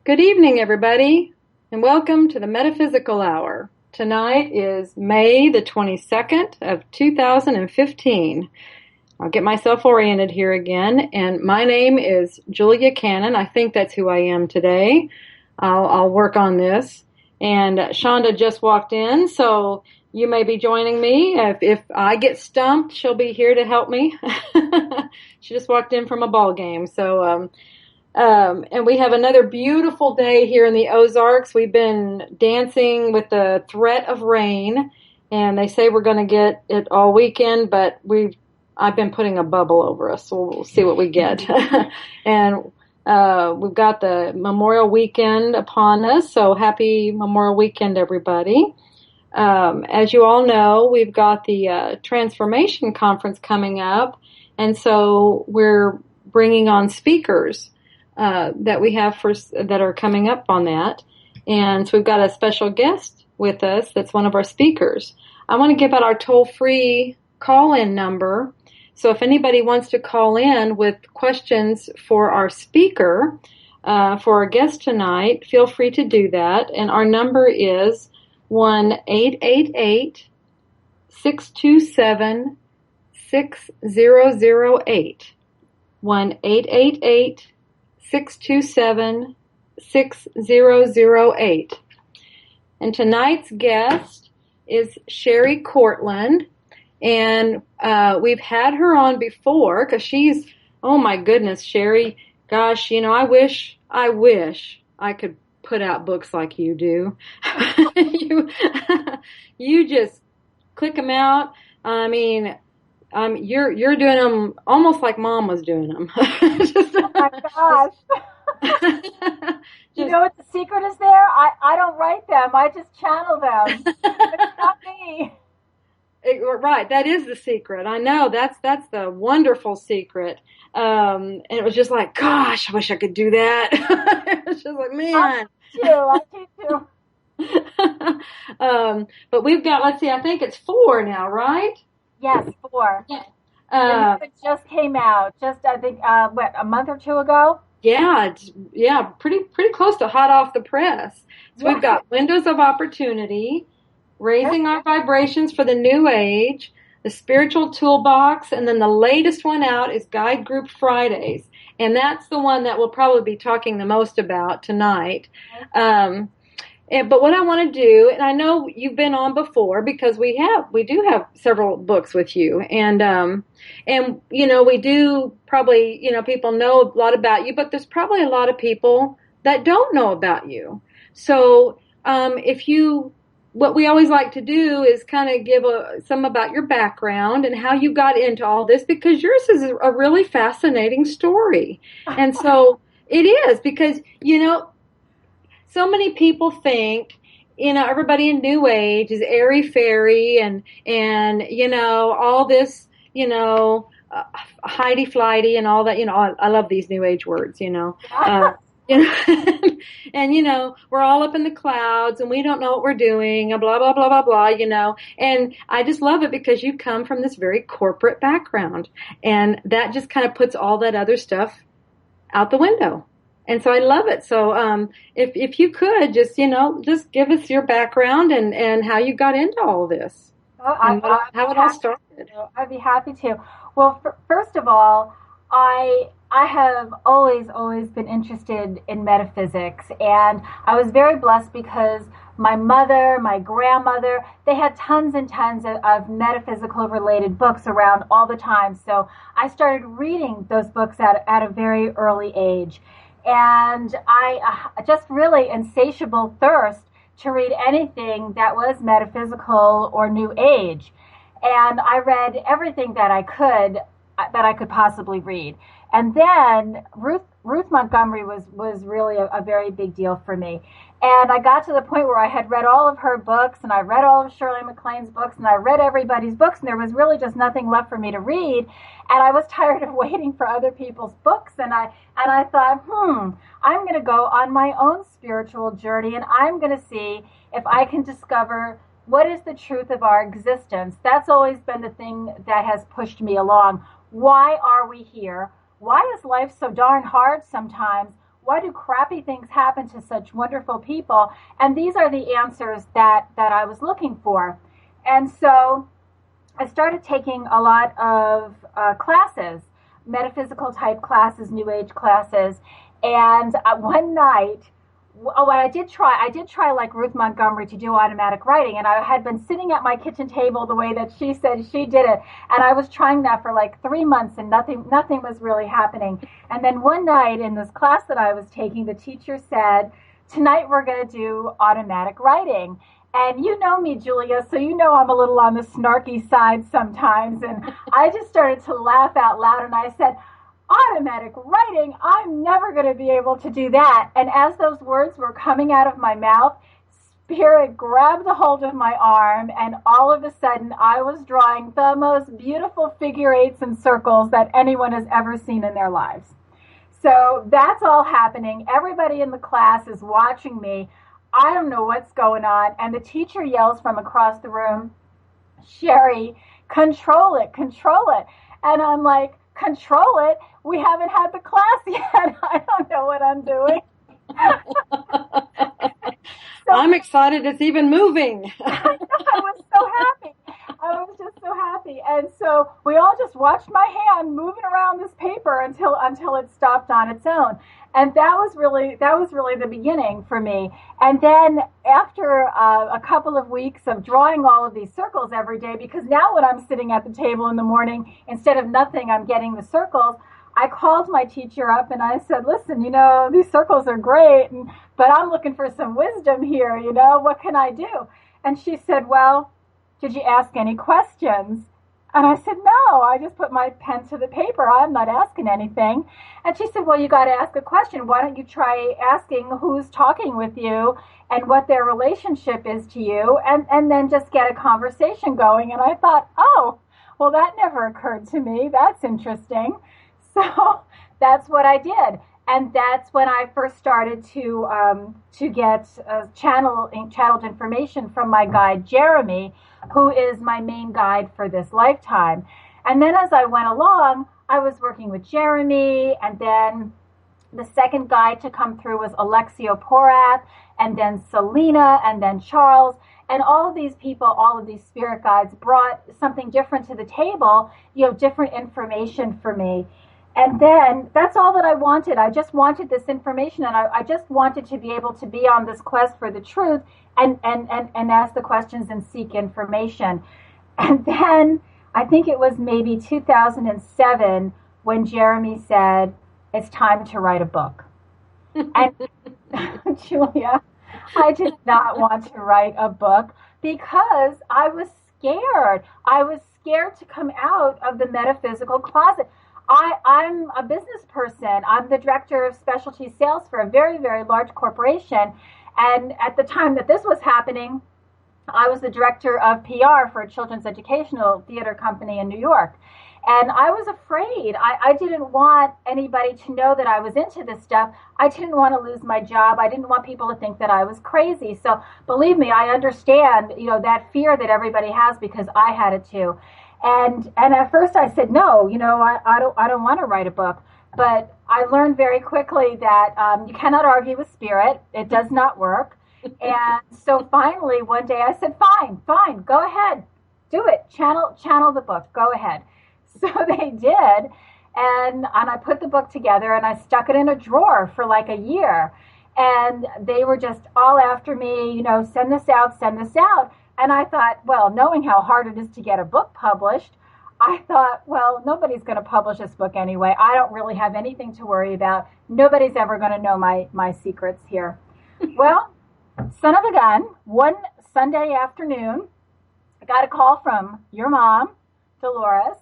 Good evening, everybody, and welcome to the Metaphysical Hour. Tonight is May the 22nd of 2015. I'll get myself oriented here again, and my name is Julia Cannon. I think that's who I am today. I'll work on this. And Shonda just walked in, so you may be joining me. If I get stumped, she'll be here to help me. She just walked in from a ball game, so and we have another beautiful day here in the Ozarks. We've been dancing with the threat of rain, and they say we're going to get it all weekend, but I've been putting a bubble over us, so we'll see what we get. And we've got the Memorial Weekend upon us, so happy Memorial Weekend, everybody. As you all know, we've got the Transformation Conference coming up, and so we're bringing on speakers that we have that are coming up on that. And so we've got a special guest with us that's one of our speakers. I want to give out our toll-free call-in number. So if anybody wants to call in with questions for our speaker, for our guest tonight, feel free to do that. And our number is 1-888-627-6008. 1-888-627-6008. And tonight's guest is Sherri Cortland. And we've had her on before because she's, oh my goodness, Sherri, gosh, I wish I could put out books like you do. You just click them out. I mean, you're doing them almost like Mom was doing them. Oh my gosh. You know what the secret is there? I don't write them. I just channel them. It's not me. Right. That is the secret. I know. That's the wonderful secret. And it was just like, gosh, I wish I could do that. It's just like, man. I do too. But we've got, let's see, I think it's 4 now, right? Yes, 4. Yeah. It just came out. I think, a month or 2 ago? Yeah, pretty close to hot off the press. So We've got Windows of Opportunity, Raising Our Vibrations for the New Age, the Spiritual Toolbox, and then the latest one out is Guide Group Fridays. And that's the one that we'll probably be talking the most about tonight. But what I want to do, and I know you've been on before because we do have several books with you, and we do probably, people know a lot about you, but there's probably a lot of people that don't know about you. So what we always like to do is kind of give some about your background and how you got into all this, because yours is a really fascinating story, and so it is because so many people think, everybody in New Age is airy-fairy and all this, hidey-flighty and all that, I love these New Age words, and, we're all up in the clouds and we don't know what we're doing and blah, blah, blah, blah, blah, and I just love it because you come from this very corporate background, and that just kind of puts all that other stuff out the window. And so I love it. So if you could just give us your background and how you got into all of this, how it all started. I'd be happy to. Well, first of all, I have always been interested in metaphysics, and I was very blessed because my mother, my grandmother, they had tons and tons of metaphysical related books around all the time. So I started reading those books at a very early age. And I just really insatiable thirst to read anything that was metaphysical or New Age. And I read everything that I could possibly read. And then Ruth Montgomery was really a very big deal for me. And I got to the point where I had read all of her books, and I read all of Shirley MacLaine's books, and I read everybody's books, and there was really just nothing left for me to read. And I was tired of waiting for other people's books, and I thought, I'm going to go on my own spiritual journey, and I'm going to see if I can discover what is the truth of our existence. That's always been the thing that has pushed me along. Why are we here? Why is life so darn hard sometimes? do crappy things happen to such wonderful people? And these are the answers that I was looking for. And so I started taking a lot of classes, metaphysical type classes, New Age classes. And one night, I did try like Ruth Montgomery to do automatic writing, and I had been sitting at my kitchen table the way that she said she did it, and I was trying that for like 3 months, and nothing was really happening. And then one night in this class that I was taking, the teacher said, "Tonight we're going to do automatic writing." And you know me, Julia, so you know I'm a little on the snarky side sometimes, and I just started to laugh out loud, and I said, "Automatic writing, I'm never going to be able to do that." And as those words were coming out of my mouth, Spirit grabbed a hold of my arm, and all of a sudden I was drawing the most beautiful figure eights and circles that anyone has ever seen in their lives. So that's all happening. Everybody in the class is watching me. I don't know what's going on. And the teacher yells from across the room, "Sherri, control it, control it." And I'm like, "Control it? We haven't had the class yet. I don't know what I'm doing." So, I'm excited it's even moving. I was so happy. I was just so happy. And so we all just watched my hand moving around this paper until it stopped on its own. And that was really the beginning for me. And then after a couple of weeks of drawing all of these circles every day, because now when I'm sitting at the table in the morning, instead of nothing, I'm getting the circles, I called my teacher up and I said, "Listen, these circles are great, but I'm looking for some wisdom here, what can I do?" And she said, "Well, did you ask any questions?" And I said, "No, I just put my pen to the paper. I'm not asking anything." And she said, "Well, you got to ask a question. Why don't you try asking who's talking with you and what their relationship is to you, and then just get a conversation going?" And I thought, oh, well, that never occurred to me. That's interesting. So that's what I did. And that's when I first started to get channeled information from my guide, Jeremy, who is my main guide for this lifetime. And then as I went along, I was working with Jeremy, and then the second guide to come through was Alexio Porath, and then Selena, and then Charles. And all of these people, all of these spirit guides brought something different to the table, different information for me. And then that's all that I wanted. I just wanted this information, and I just wanted to be able to be on this quest for the truth and ask the questions and seek information. And then I think it was maybe 2007 when Jeremy said, "It's time to write a book." And Julia, I did not want to write a book because I was scared. I was scared to come out of the metaphysical closet. I'm a business person. I'm the director of specialty sales for a very, very large corporation. And at the time that this was happening, I was the director of PR for a children's educational theater company in New York. And I was afraid. I didn't want anybody to know that I was into this stuff. I didn't want to lose my job. I didn't want people to think that I was crazy. So believe me, I understand, that fear that everybody has, because I had it too. And at first I said, no, I don't want to write a book. But I learned very quickly that you cannot argue with spirit. It does not work. And so finally one day I said, fine, go ahead, do it. Channel the book, go ahead. So they did. And I put the book together and I stuck it in a drawer for like a year. And they were just all after me, send this out. And I thought, well, knowing how hard it is to get a book published, I thought, well, nobody's going to publish this book anyway. I don't really have anything to worry about. Nobody's ever going to know my secrets here. Well, son of a gun, one Sunday afternoon, I got a call from your mom, Dolores,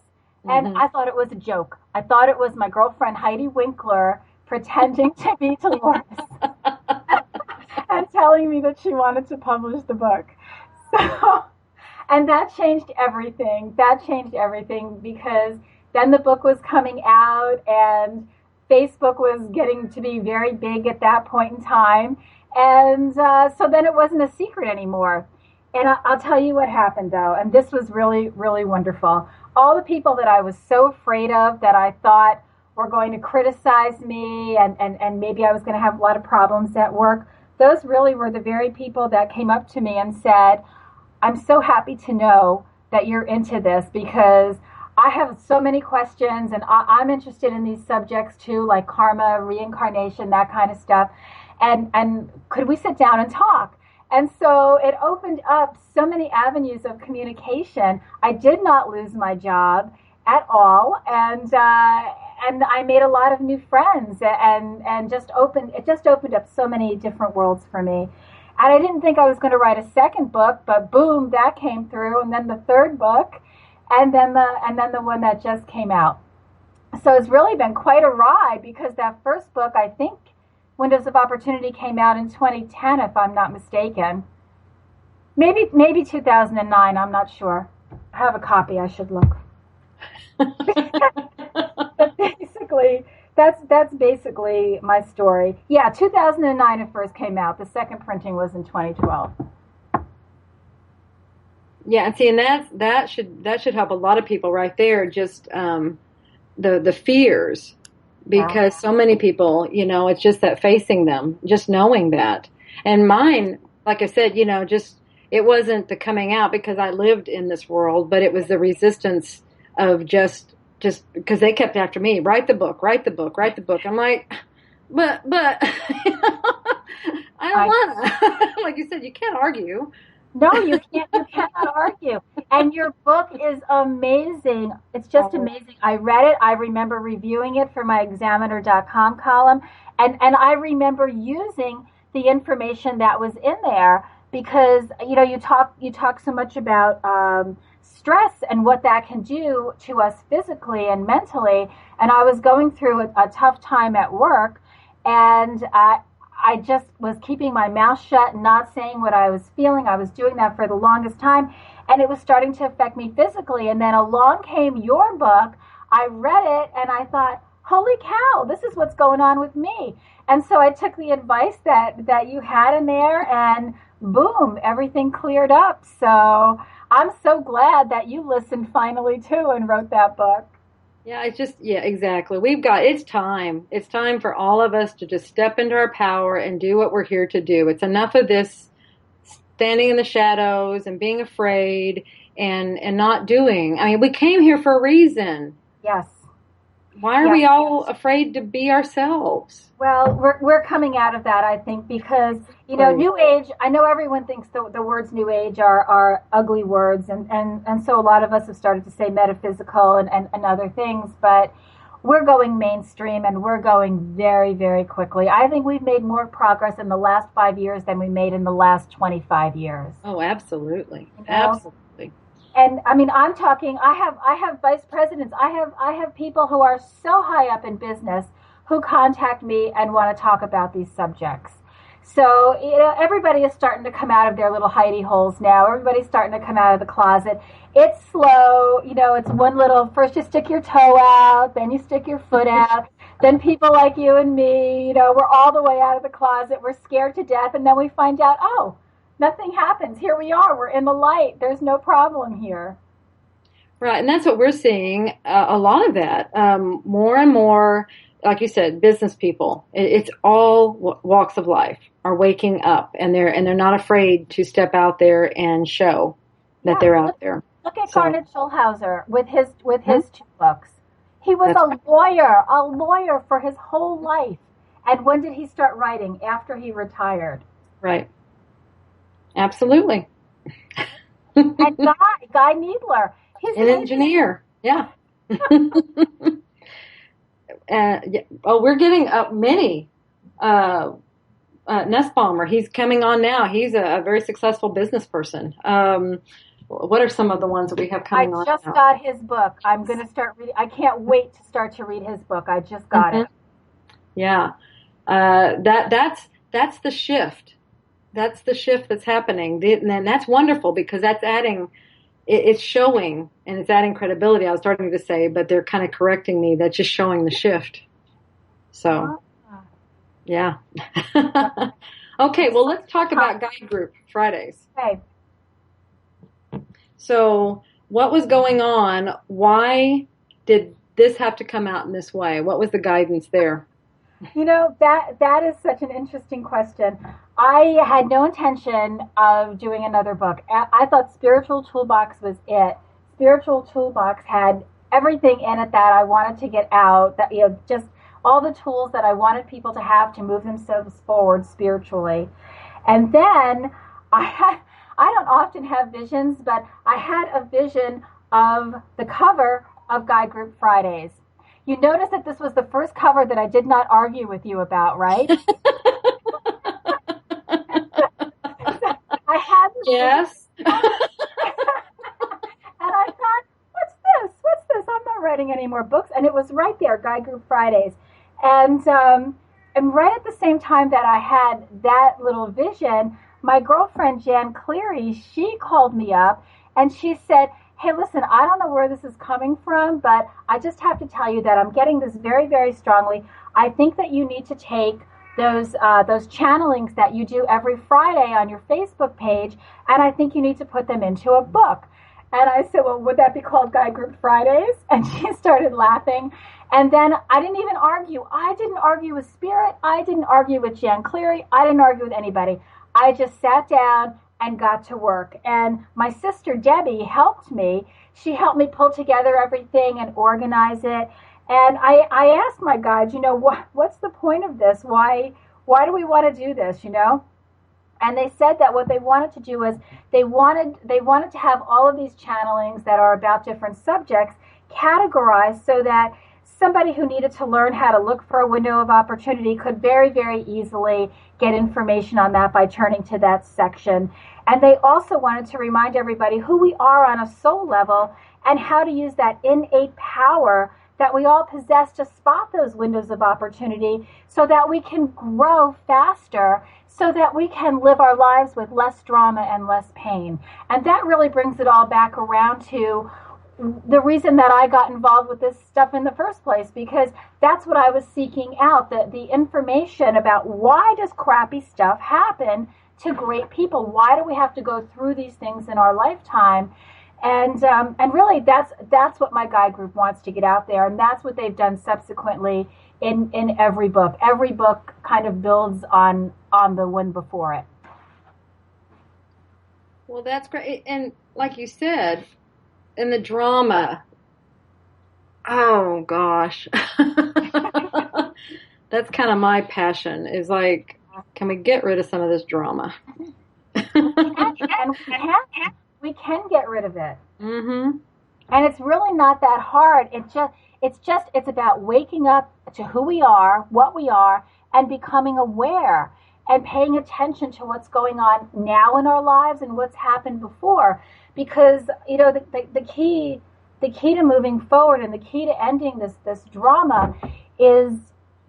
and I thought it was a joke. I thought it was my girlfriend Heidi Winkler pretending to be Dolores and telling me that she wanted to publish the book. So, and that changed everything. Because then the book was coming out and Facebook was getting to be very big at that point in time. And so then it wasn't a secret anymore. And I'll tell you what happened, though. And this was really, really wonderful. All the people that I was so afraid of, that I thought were going to criticize me, and maybe I was going to have a lot of problems at work, those really were the very people that came up to me and said, I'm so happy to know that you're into this, because I have so many questions, and I'm interested in these subjects too, like karma, reincarnation, that kind of stuff. And could we sit down and talk? And so it opened up so many avenues of communication. I did not lose my job at all, and I made a lot of new friends, and it just opened up so many different worlds for me. And I didn't think I was going to write a second book, but boom, that came through, and then the third book, and then the one that just came out. So it's really been quite a ride, because that first book, I think Windows of Opportunity, came out in 2010, if I'm not mistaken. Maybe 2009, I'm not sure. I have a copy, I should look. But basically, that's basically my story. Yeah, 2009 it first came out. The second printing was in 2012. Yeah, and see, and that should help a lot of people right there. Just the fears, because so many people, it's just that facing them, just knowing that. And mine, like I said, just it wasn't the coming out because I lived in this world, but it was the resistance of just because they kept after me, write the book. I'm like, but I don't want to. Like you said, you can't argue. No, you can't. You cannot argue. And your book is amazing. It's just amazing. I read it. I remember reviewing it for my Examiner.com column, and I remember using the information that was in there, because you talk so much about stress and what that can do to us physically and mentally. And I was going through a tough time at work, and I just was keeping my mouth shut and not saying what I was feeling. I was doing that for the longest time, and it was starting to affect me physically. And then along came your book. I read it, and I thought, holy cow, this is what's going on with me. And so I took the advice that you had in there, and boom, everything cleared up. So I'm so glad that you listened finally too and wrote that book. Yeah, exactly. It's time. It's time for all of us to just step into our power and do what we're here to do. It's enough of this standing in the shadows and being afraid and not doing. I mean, we came here for a reason. Yes. Why are we all afraid to be ourselves? Well, we're coming out of that, I think, because, New Age, I know everyone thinks the words New Age are ugly words, and so a lot of us have started to say metaphysical and other things, but we're going mainstream, and we're going very, very quickly. I think we've made more progress in the last 5 years than we made in the last 25 years. Oh, absolutely. Absolutely. And I mean, I'm talking, I have vice presidents. I have people who are so high up in business who contact me and want to talk about these subjects. So, everybody is starting to come out of their little hidey holes now. Everybody's starting to come out of the closet. It's slow. It's one little, first you stick your toe out, then you stick your foot out. Then people like you and me, we're all the way out of the closet. We're scared to death. And then we find out, oh, nothing happens. Here we are. We're in the light. There's no problem here. Right. And that's what we're seeing, a lot of that. More and more, like you said, business people. It's all walks of life are waking up, and they're not afraid to step out there and show that they're out there. Look at Garnet Schulhauser with his 2 books. He was a lawyer for his whole life. And when did he start writing? After he retired. Right. Absolutely. And Guy Needler. He's an engineer. Yeah. We're getting many. Nussbaumer, he's coming on now. He's a very successful business person. What are some of the ones that we have coming on? I just got his book. I'm going to start reading. I can't wait to start to read his book. I just got it. Yeah. That's the shift. That's the shift that's happening. And that's wonderful, because that's adding, it's showing, and it's adding credibility. I was starting to say, but they're kind of correcting me. That's just showing the shift. So, yeah. Okay, well, let's talk about Guide Group Fridays. Okay. So, what was going on? Why did this have to come out in this way? What was the guidance there? That is such an interesting question. I had no intention of doing another book. I thought Spiritual Toolbox was it. Spiritual Toolbox had everything in it that I wanted to get out, that just all the tools that I wanted people to have to move themselves forward spiritually. And then I don't often have visions, but I had a vision of the cover of Guide Group Fridays. You notice that this was the first cover that I did not argue with you about, right? I had this. Yes. And I thought, what's this? I'm not writing any more books. And it was right there, Guide Group Fridays. And right at the same time that I had that little vision, my girlfriend, Jan Cleary, she called me up and she said, hey, listen, I don't know where this is coming from, but I just have to tell you that I'm getting this very, very strongly. I think that you need to take those channelings that you do every Friday on your Facebook page, and I think you need to put them into a book. And I said, well, would that be called Guide Group Fridays? And she started laughing. And then I didn't even argue. I didn't argue with Spirit. I didn't argue with Jan Cleary. I didn't argue with anybody. I just sat down and got to work. And my sister Debbie helped me. She helped me pull together everything and organize it. And I asked my guides, what's the point of this? Why do we want to do this, And they said that what they wanted to do was they wanted to have all of these channelings that are about different subjects categorized so that somebody who needed to learn how to look for a window of opportunity could very, very easily get information on that by turning to that section. And they also wanted to remind everybody who we are on a soul level and how to use that innate power that we all possess to spot those windows of opportunity so that we can grow faster, so that we can live our lives with less drama and less pain. And that really brings it all back around to the reason that I got involved with this stuff in the first place, because that's what I was seeking out, the information about why does crappy stuff happen to great people? Why do we have to go through these things in our lifetime? And really that's what my guide group wants to get out there, and that's what they've done subsequently in every book. Every book kind of builds on the one before it. Well, that's great. And like you said, in the drama, oh gosh, that's kind of my passion, is like, can we get rid of some of this drama? And we can get rid of it. Mm-hmm. And it's really not that hard. It's about waking up to who we are, what we are, and becoming aware and paying attention to what's going on now in our lives and what's happened before. Because, the key to moving forward and the key to ending this drama is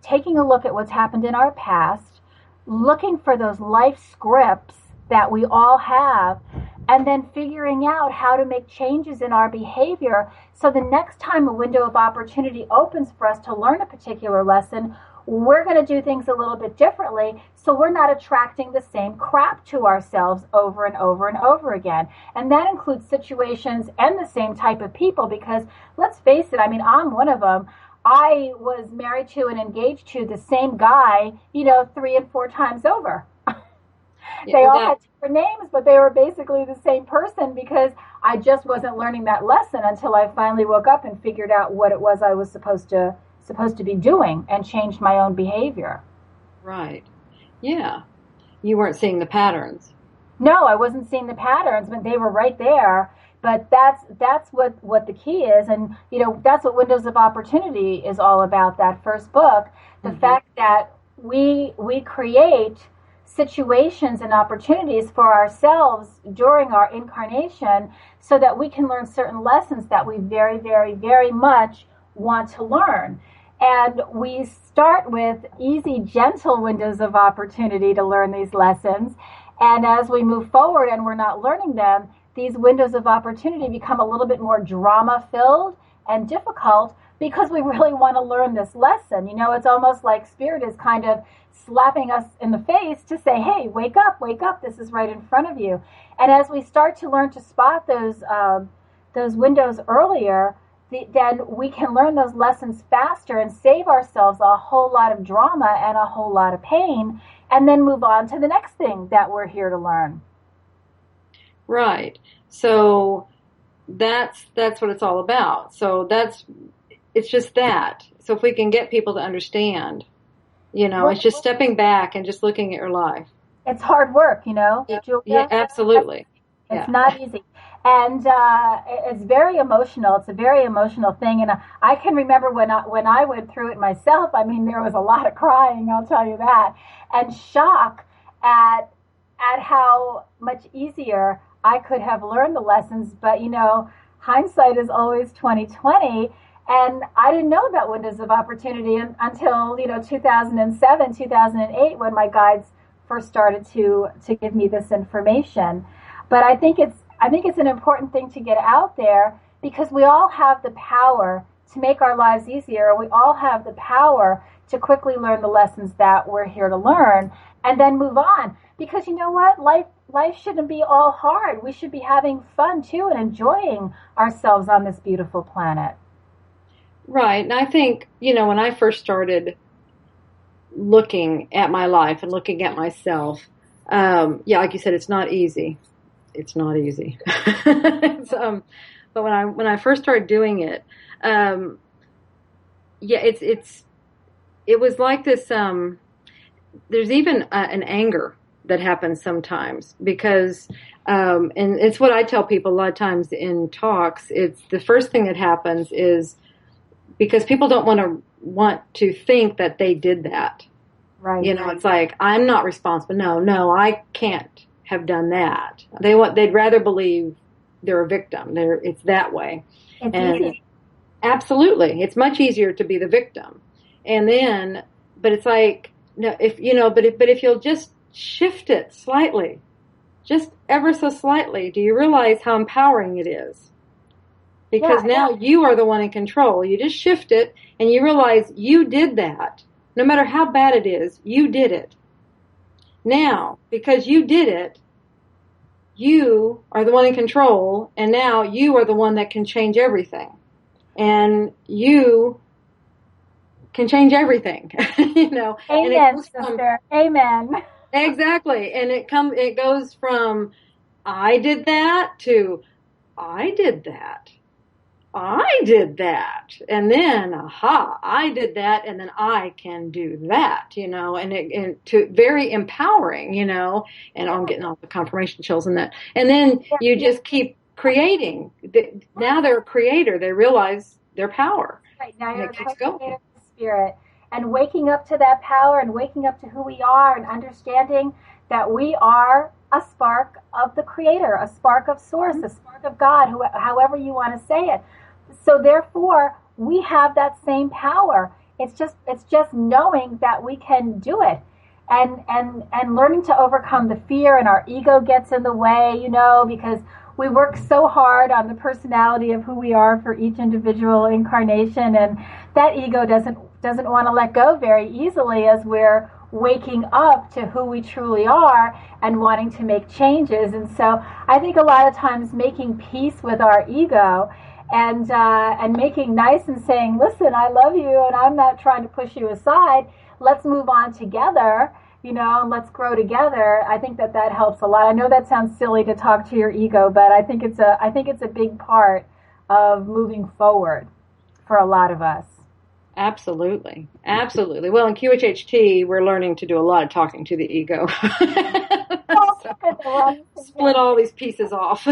taking a look at what's happened in our past, looking for those life scripts that we all have, and then figuring out how to make changes in our behavior so the next time a window of opportunity opens for us to learn a particular lesson, we're going to do things a little bit differently so we're not attracting the same crap to ourselves over and over and over again. And that includes situations and the same type of people, because let's face it, I'm one of them. I was married to and engaged to the same guy, 3 and 4 times over. They all had different names, but they were basically the same person, because I just wasn't learning that lesson until I finally woke up and figured out what it was I was supposed to be doing and changed my own behavior. Right. Yeah. You weren't seeing the patterns. No, I wasn't seeing the patterns, but they were right there. But that's what the key is. And, that's what Windows of Opportunity is all about, that first book. The fact that we create situations and opportunities for ourselves during our incarnation so that we can learn certain lessons that we very, very, very much want to learn. And we start with easy, gentle windows of opportunity to learn these lessons. And as we move forward and we're not learning them, these windows of opportunity become a little bit more drama-filled and difficult because we really want to learn this lesson. It's almost like Spirit is kind of slapping us in the face to say, hey, wake up, this is right in front of you. And as we start to learn to spot those windows earlier, then we can learn those lessons faster and save ourselves a whole lot of drama and a whole lot of pain, and then move on to the next thing that we're here to learn. Right. So that's what it's all about. So it's just that. So if we can get people to understand, it's just stepping back and just looking at your life. It's hard work, Julia. Yeah, absolutely. It's not easy. And it's very emotional. It's a very emotional thing. And I can remember when I went through it myself, I mean, there was a lot of crying, I'll tell you that, and shock at how much easier I could have learned the lessons. But, hindsight is always 20/20. And I didn't know about windows of opportunity until, 2007, 2008, when my guides first started to give me this information. But I think it's an important thing to get out there, because we all have the power to make our lives easier. We all have the power to quickly learn the lessons that we're here to learn and then move on. Because you know what? Life shouldn't be all hard. We should be having fun too and enjoying ourselves on this beautiful planet. Right. And I think, when I first started looking at my life and looking at myself, like you said, it's not easy. It's not easy. But when I first started doing it, it was like this, there's even an anger that happens sometimes, because, and it's what I tell people a lot of times in talks. It's the first thing that happens is because people don't want to think that they did that. Right. It's like, I'm not responsible. No, I can't have done that. They'd rather believe they're a victim. It's that way. It's easy. Absolutely. It's much easier to be the victim. And then, but it's like, no, if you'll just shift it slightly, just ever so slightly, do you realize how empowering it is? Because now you are the one in control. You just shift it and you realize you did that. No matter how bad it is, you did it. Now, because you did it, you are the one in control, and now you are the one that can change everything. And you can change everything. Amen, sister. Amen. Exactly. And it goes from I did that to I did that. I did that. And then, I did that, and then I can do that, and to very empowering, and I'm getting all the confirmation chills in that. And then you just keep creating. Now they're a creator. They realize their power. Right. Now you're a co-creator of the spirit, and waking up to that power and waking up to who we are and understanding that we are a spark of the creator, a spark of source, a spark of God, however you want to say it. So therefore, we have that same power. It's just knowing that we can do it, and learning to overcome the fear, and our ego gets in the way, because we work so hard on the personality of who we are for each individual incarnation, and that ego doesn't want to let go very easily as we're waking up to who we truly are and wanting to make changes. And so I think a lot of times making peace with our ego and making nice and saying, listen, I love you and I'm not trying to push you aside. Let's move on together, and let's grow together. I think that helps a lot. I know that sounds silly to talk to your ego, but I think it's a big part of moving forward for a lot of us. Absolutely. Absolutely. Well, in QHHT, we're learning to do a lot of talking to the ego. Split all these pieces off.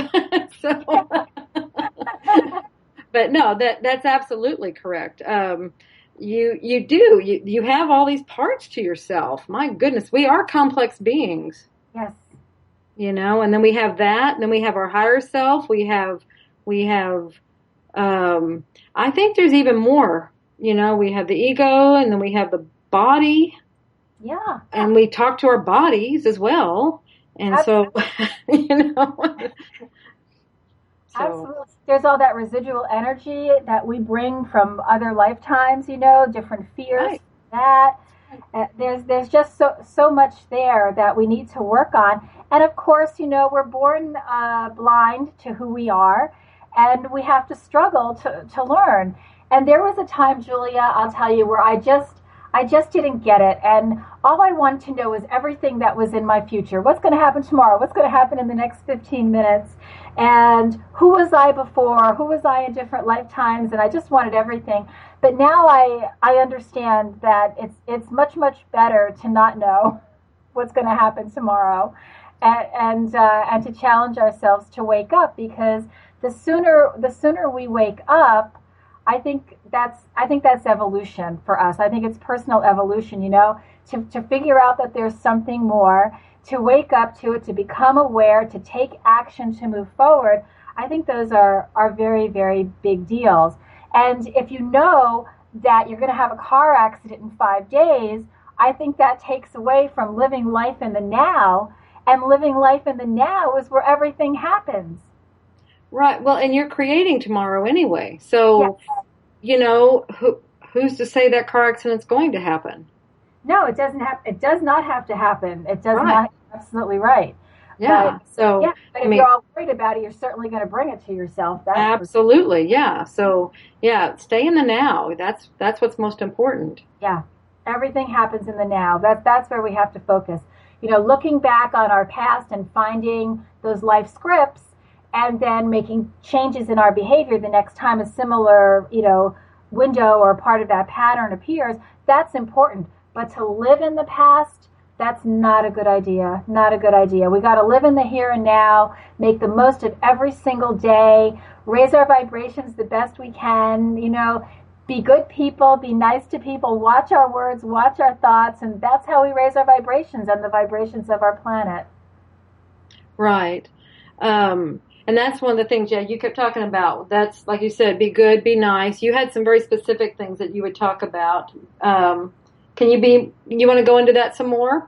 But no, that's absolutely correct. You have all these parts to yourself. My goodness, we are complex beings. Yes. And then we have that, and then we have our higher self. We have, I think there's even more. We have the ego, and then we have the body. Yeah. And we talk to our bodies as well. And absolutely. Absolutely. There's all that residual energy that we bring from other lifetimes, different fears, right. There's just so much there that we need to work on. And of course, we're born blind to who we are. and we have to struggle to learn. And there was a time, Julia, I'll tell you, where I just didn't get it. And all I wanted to know was everything that was in my future. What's going to happen tomorrow? What's going to happen in the next 15 minutes? And who was I before? Who was I in different lifetimes? And I just wanted everything. But now I understand that it's much, much better to not know what's going to happen tomorrow, and to challenge ourselves to wake up, because the sooner we wake up, I think that's evolution for us. I think it's personal evolution, to figure out that there's something more, to wake up to it, to become aware, to take action, to move forward. I think those are very, very big deals. And if you know that you're going to have a car accident in 5 days, I think that takes away from living life in the now. And living life in the now is where everything happens. Right. Well, and you're creating tomorrow anyway. So, who's to say that car accident's going to happen? No, it doesn't have. It does not have to happen. It does not. Absolutely right. Yeah. But if you're all worried about it, you're certainly going to bring it to yourself. Absolutely. Yeah. So, stay in the now. That's what's most important. Yeah. Everything happens in the now. That's where we have to focus. Looking back on our past and finding those life scripts, and then making changes in our behavior the next time a similar, window or part of that pattern appears, that's important. But to live in the past, that's not a good idea. Not a good idea. We got to live in the here and now, make the most of every single day, raise our vibrations the best we can, be good people, be nice to people, watch our words, watch our thoughts, and that's how we raise our vibrations and the vibrations of our planet. Right. And that's one of the things, you kept talking about. That's, like you said, be good, be nice. You had some very specific things that you would talk about. You want to go into that some more?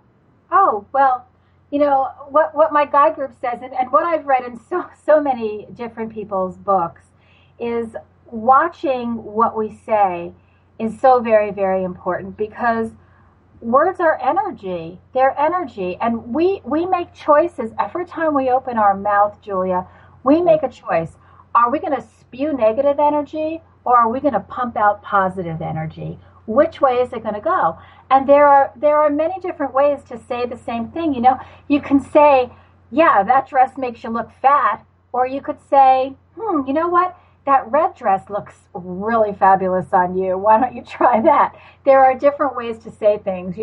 Oh, well, what my guide group says, and what I've read in so many different people's books, is watching what we say is so very, very important, because words are energy. They're energy. And we make choices every time we open our mouth, Julia. We make a choice. Are we going to spew negative energy, or are we going to pump out positive energy? Which way is it going to go? And there are many different ways to say the same thing. You can say, yeah, that dress makes you look fat. Or you could say, you know what? That red dress looks really fabulous on you. Why don't you try that? There are different ways to say things,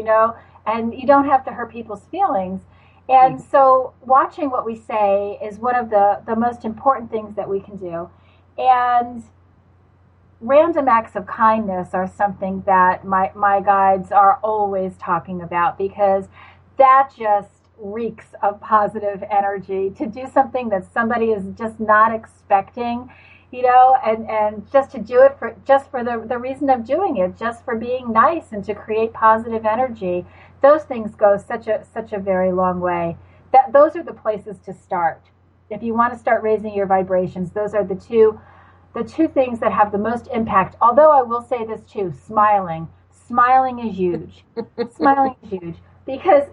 and you don't have to hurt people's feelings. And so watching what we say is one of the most important things that we can do. And random acts of kindness are something that my guides are always talking about, because that just reeks of positive energy, to do something that somebody is just not expecting, and just to do it for the reason of doing it, just for being nice and to create positive energy. Those things go such a very long way. Those are the places to start. If you want to start raising your vibrations, those are the two things that have the most impact. Although I will say this too, smiling is huge. Smiling is huge, because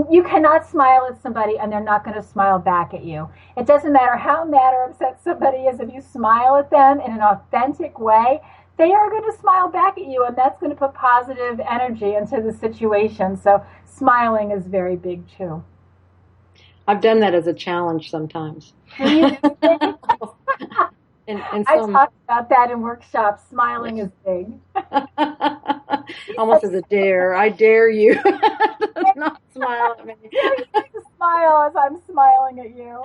you cannot smile at somebody and they're not going to smile back at you. It doesn't matter how mad or upset somebody is. If you smile at them in an authentic way, they are going to smile back at you, and that's going to put positive energy into the situation. So smiling is very big too. I've done that as a challenge sometimes. I talk about that in workshops. Smiling is big. Almost as a dare. I dare you to not smile at me. You need to smile as I'm smiling at you.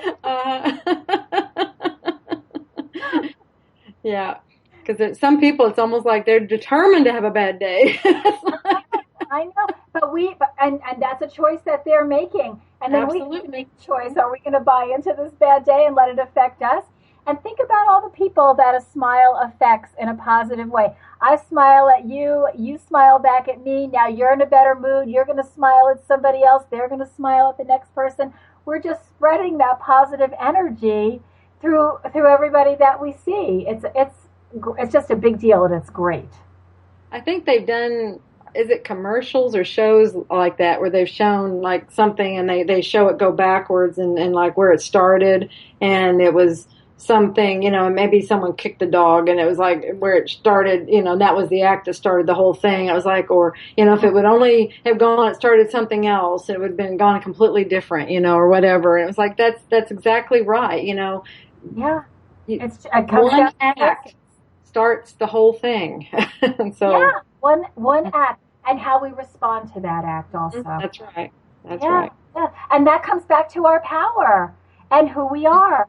Yeah. Because some people, it's almost like they're determined to have a bad day. I know, but that's a choice that they're making. And then we have to make a choice. Are we going to buy into this bad day and let it affect us? And think about all the people that a smile affects in a positive way. I smile at you, you smile back at me. Now you're in a better mood. You're going to smile at somebody else. They're going to smile at the next person. We're just spreading that positive energy through everybody that we see. It's just a big deal, and it's great. I think they've done, is it commercials or shows like that, where they've shown like something and they show it go backwards and like where it started, and it was something, and maybe someone kicked the dog and it was like where it started, that was the act that started the whole thing. I was like, or, if it would only have it started something else, it would have been gone completely different, or whatever. And it was like, that's exactly right. Yeah. It comes one act starts the whole thing. So yeah, one act and how we respond to that act also. That's right. That's right. Yeah. And that comes back to our power and who we are.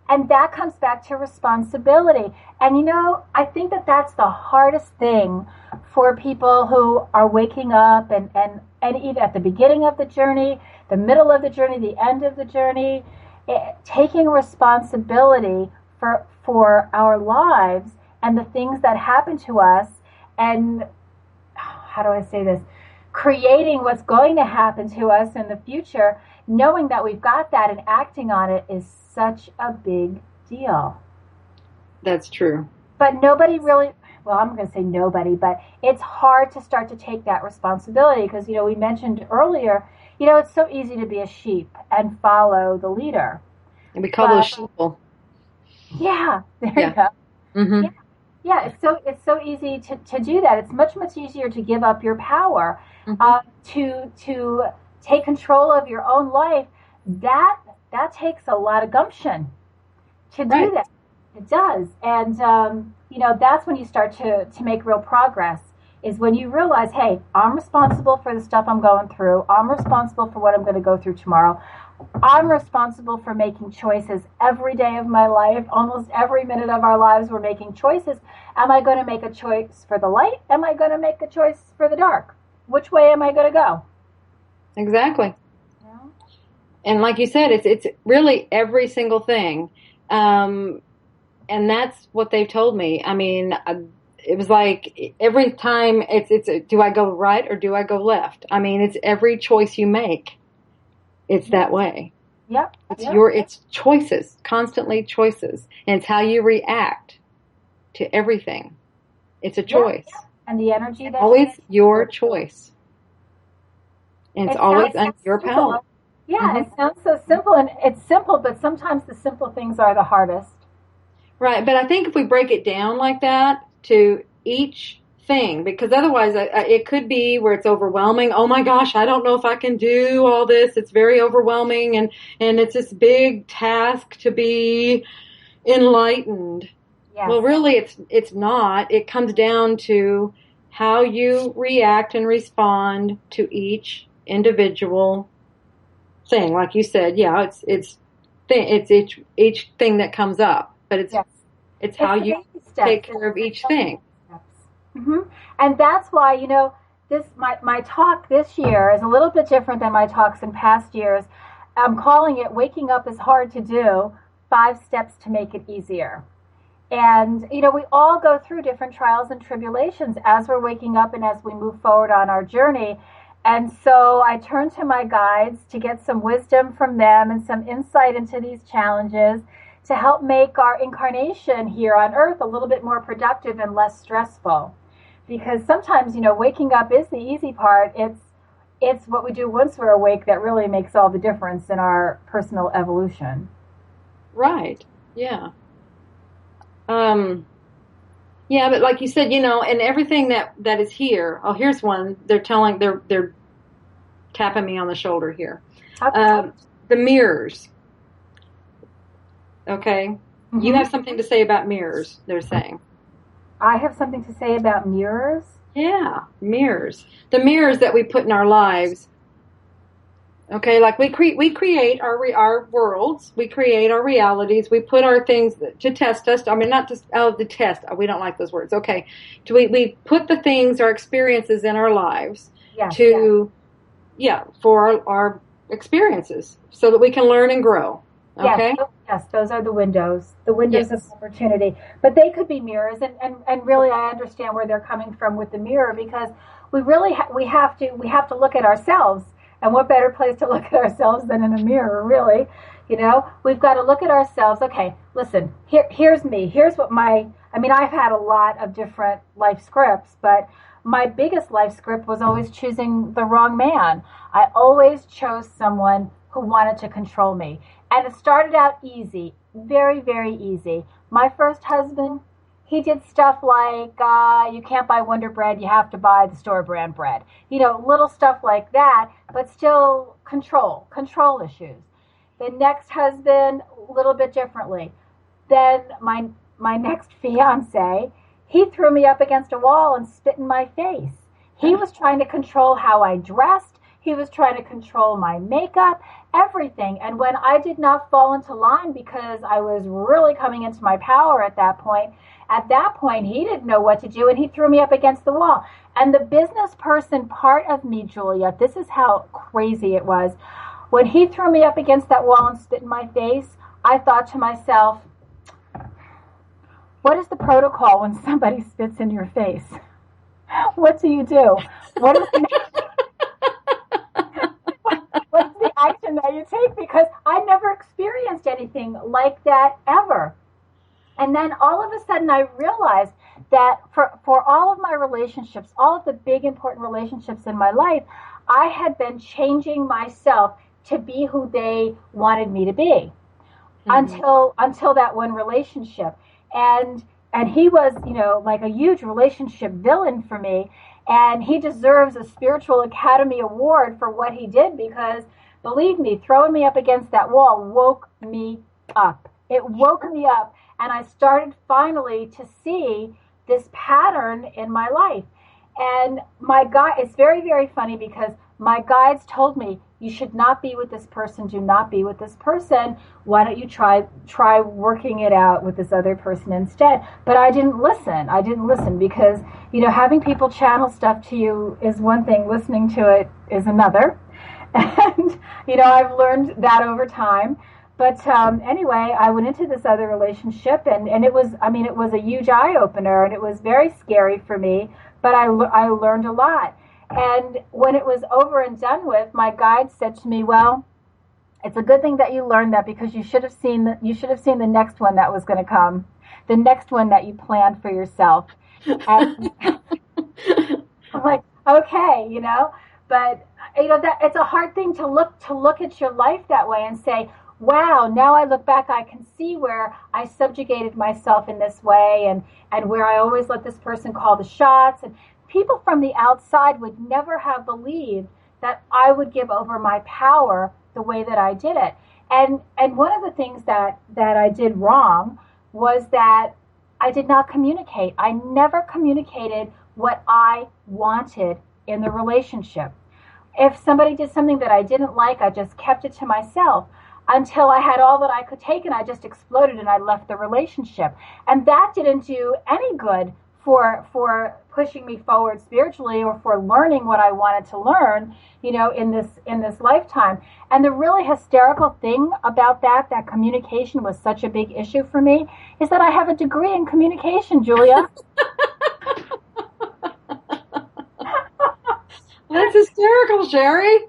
And that comes back to responsibility. And I think that that's the hardest thing for people who are waking up and even at the beginning of the journey, the middle of the journey, the end of the journey, taking responsibility for our lives and the things that happen to us, and how do I say this? Creating what's going to happen to us in the future, knowing that we've got that and acting on it is such a big deal. That's true. But nobody really, well, I'm going to say nobody, but it's hard to start to take that responsibility because, we mentioned earlier, it's so easy to be a sheep and follow the leader. And we call those sheeple. Yeah, there you go. Mm-hmm. Yeah, it's so easy to do that. It's much easier to give up your power, to take control of your own life. That takes a lot of gumption to do that. It does, and that's when you start to make real progress. Is when you realize, hey, I'm responsible for the stuff I'm going through. I'm responsible for what I'm going to go through tomorrow. I'm responsible for making choices every day of my life. Almost every minute of our lives, we're making choices. Am I going to make a choice for the light? Am I going to make a choice for the dark? Which way am I going to go? Exactly. Yeah. And like you said, it's really every single thing. And that's what they've told me. I mean, it was like every time it's do I go right or do I go left? I mean, it's every choice you make. It's that way. Yep. It's choices, constantly choices. And it's how you react to everything. It's a choice. Yeah. And the energy that always your choice. And it's always under your power. Yeah, It sounds so simple, and it's simple, but sometimes the simple things are the hardest. Right, but I think if we break it down like that to each thing, because otherwise it could be where it's overwhelming. Oh my gosh, I don't know if I can do all this. It's very overwhelming, and it's this big task to be enlightened. Yes. Well, really, it's not. It comes down to how you react and respond to each individual thing. Like you said, yeah, it's each thing that comes up, but it's how you take care of each thing. Mm-hmm. And that's why, this my talk this year is a little bit different than my talks in past years. I'm calling it Waking Up is Hard to Do, 5 Steps to Make It Easier. And, we all go through different trials and tribulations as we're waking up and as we move forward on our journey. And so I turn to my guides to get some wisdom from them and some insight into these challenges to help make our incarnation here on Earth a little bit more productive and less stressful. Because sometimes, waking up is the easy part. It's what we do once we're awake that really makes all the difference in our personal evolution. Right. Yeah. Yeah, but like you said, and everything that is here. Oh, here's one. They're tapping me on the shoulder here. The mirrors. Okay. Mm-hmm. You have something to say about mirrors, they're saying. I have something to say about mirrors? Yeah, mirrors. The mirrors that we put in our lives. Okay, like we create our worlds, we create our realities, we put our things to test us. I mean, not just the test. We don't like those words. Okay, we put the things, our experiences in our lives for our experiences, so that we can learn and grow. Okay. Yes, those are the windows of opportunity. But they could be mirrors, and really, I understand where they're coming from with the mirror, because we really we have to look at ourselves. And what better place to look at ourselves than in a mirror, really? We've got to look at ourselves. Okay, listen, here's me. Here's what I've had a lot of different life scripts, but my biggest life script was always choosing the wrong man. I always chose someone who wanted to control me. And it started out easy. very, very easy. My first husband, he did stuff like, you can't buy Wonder Bread, you have to buy the store brand bread. Little stuff like that, but still control issues. The next husband, a little bit differently. Then my next fiance, he threw me up against a wall and spit in my face. He was trying to control how I dressed. He was trying to control my makeup, everything. And when I did not fall into line because I was really coming into my power at that point, he didn't know what to do, and he threw me up against the wall. And the business person part of me, Julia, this is how crazy it was. When he threw me up against that wall and spit in my face, I thought to myself, what is the protocol when somebody spits in your face? What do you do? What is what's the action that you take? Because I never experienced anything like that ever. And then all of a sudden I realized that for all of my relationships, all of the big important relationships in my life, I had been changing myself to be who they wanted me to be, until that one relationship. And he was, like a huge relationship villain for me. And he deserves a Spiritual Academy Award for what he did, because, believe me, throwing me up against that wall woke me up. It woke me up. And I started finally to see this pattern in my life. And it's very, very funny, because my guides told me, you should not be with this person. Do not be with this person. Why don't you try working it out with this other person instead? But I didn't listen because, having people channel stuff to you is one thing. Listening to it is another. And, I've learned that over time. But anyway, I went into this other relationship, and it was a huge eye-opener, and it was very scary for me, but I learned a lot. And when it was over and done with, my guide said to me, well, it's a good thing that you learned that, because you should have seen the next one that was going to come, the next one that you planned for yourself. And I'm like, okay, but that it's a hard thing to look at your life that way and say, wow, now I look back, I can see where I subjugated myself in this way, and where I always let this person call the shots. And people from the outside would never have believed that I would give over my power the way that I did it. And one of the things that I did wrong was that I did not communicate. I never communicated what I wanted in the relationship. If somebody did something that I didn't like, I just kept it to myself until I had all that I could take, and I just exploded and I left the relationship. And that didn't do any good for pushing me forward spiritually, or for learning what I wanted to learn, in this lifetime. And the really hysterical thing about that communication was such a big issue for me, is that I have a degree in communication, Julia. That's hysterical, Sherri.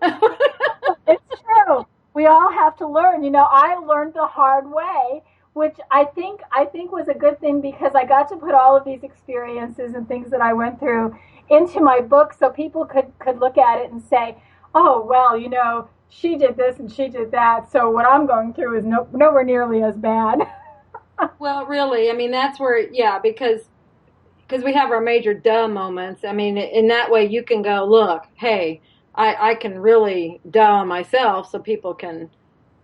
It's true. We all have to learn. I learned the hard way, which I think was a good thing, because I got to put all of these experiences and things that I went through into my book, so people could look at it and say, oh, well, she did this and she did that, so what I'm going through is nowhere nearly as bad. Well, really, that's where, because we have our major duh moments. In that way you can go, look, hey, I can really duh myself, so people can,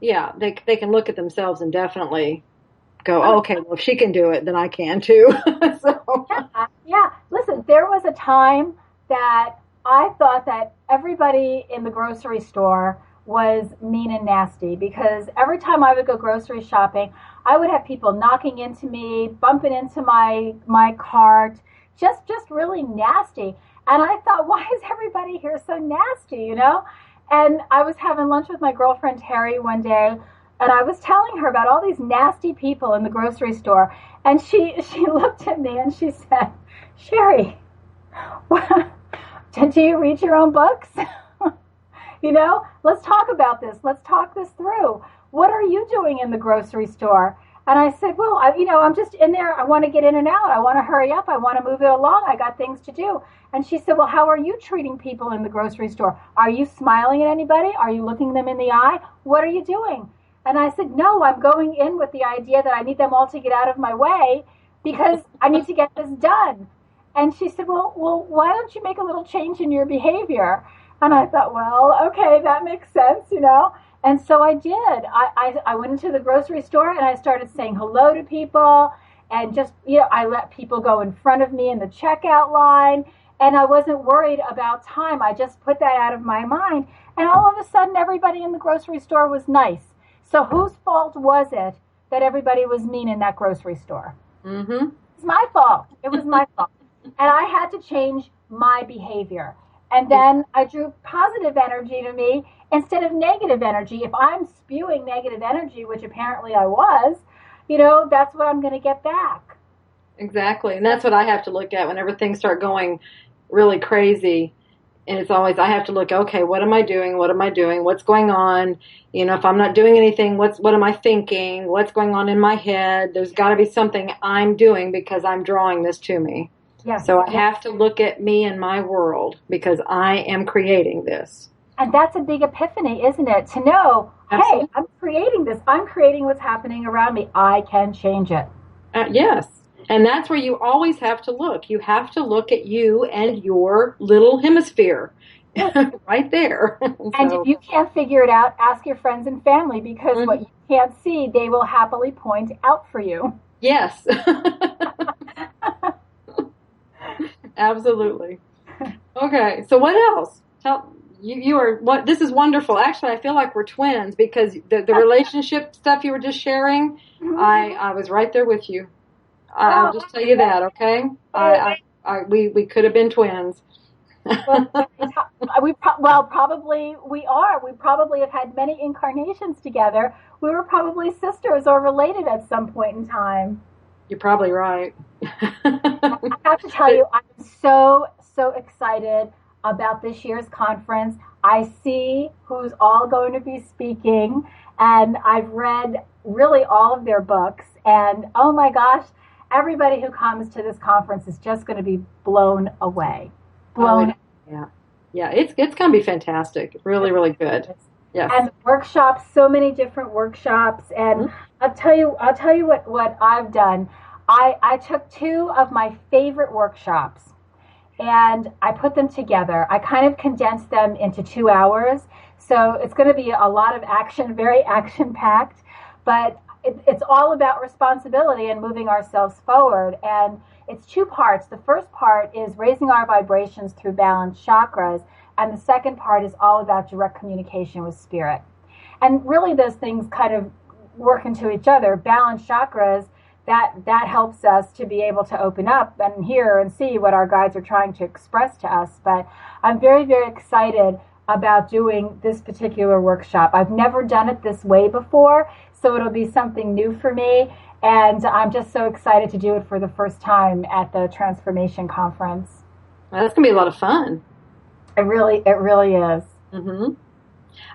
they can look at themselves and definitely go, oh, okay, well, if she can do it, then I can too. So. Yeah. Listen, there was a time that I thought that everybody in the grocery store was mean and nasty, because every time I would go grocery shopping, I would have people knocking into me, bumping into my cart, just really nasty. And I thought, why is everybody here so nasty, And I was having lunch with my girlfriend Terry one day, and I was telling her about all these nasty people in the grocery store. And she looked at me and she said, Sherri, do you read your own books? Let's talk about this. Let's talk this through. What are you doing in the grocery store? And I said, well, I'm just in there. I want to get in and out. I want to hurry up. I want to move it along. I got things to do. And she said, well, how are you treating people in the grocery store? Are you smiling at anybody? Are you looking them in the eye? What are you doing? And I said, no, I'm going in with the idea that I need them all to get out of my way because I need to get this done. And she said, well, why don't you make a little change in your behavior? And I thought, well, okay, that makes sense, you know. And so I did. I went into the grocery store and I started saying hello to people. And just, you know, I let people go in front of me in the checkout line. And I wasn't worried about time. I just put that out of my mind. And all of a sudden, everybody in the grocery store was nice. So whose fault was it that everybody was mean in that grocery store? Mm-hmm. It's my fault. It was my fault. And I had to change my behavior. And then I drew positive energy to me instead of negative energy. If I'm spewing negative energy, which apparently I was, you know, that's what I'm going to get back. Exactly. And that's what I have to look at whenever things start going really crazy. And it's always, I have to look, okay, what am I doing? What am I doing? What's going on? You know, if I'm not doing anything, what am I thinking? What's going on in my head? There's got to be something I'm doing because I'm drawing this to me. Yes. So I have to look at me and my world because I am creating this. And that's a big epiphany, isn't it? To know, Absolutely. Hey, I'm creating this. I'm creating what's happening around me. I can change it. Yes. And that's where you always have to look. You have to look at you and your little hemisphere right there. And if you can't figure it out, ask your friends and family because what you can't see, they will happily point out for you. Yes. Absolutely. Okay. So what else? Tell you are what this is wonderful. Actually, I feel like we're twins because the relationship stuff you were just sharing, I was right there with you. I'll just tell you that, okay? We could have been twins. Probably we are. We probably have had many incarnations together. We were probably sisters or related at some point in time. You're probably right. I have to tell you, I'm so excited about this year's conference. I see who's all going to be speaking, and I've read really all of their books, and oh my gosh, everybody who comes to this conference is just going to be blown away. Yeah, it's going to be fantastic. Really, really good. Yes. And workshops, so many different workshops, and I'll tell you what I've done. I took two of my favorite workshops and I put them together. I kind of condensed them into 2 hours. So it's going to be a lot of action, very action packed, but it's all about responsibility and moving ourselves forward. And it's two parts. The first part is raising our vibrations through balanced chakras. And the second part is all about direct communication with spirit. And really those things kind of work into each other. Balanced chakras, that helps us to be able to open up and hear and see what our guides are trying to express to us. But I'm very, very excited about doing this particular workshop. I've never done it this way before, so it'll be something new for me. And I'm just so excited to do it for the first time at the Transformation Conference. Well, that's going to be a lot of fun. It really is. Mm-hmm.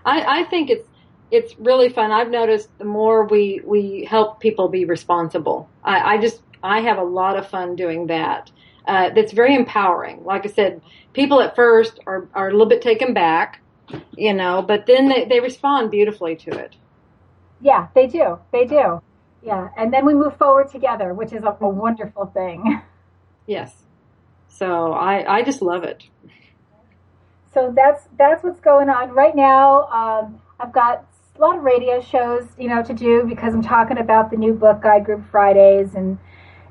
I think it's really fun. I've noticed the more we help people be responsible. I have a lot of fun doing that. That's very empowering. Like I said, people at first are a little bit taken back, you know, but then they respond beautifully to it. Yeah, they do. Yeah, and then we move forward together, which is a wonderful thing. Yes. So I just love it. So that's what's going on right now. I've got a lot of radio shows, to do because I'm talking about the new book, Guide Group Fridays, and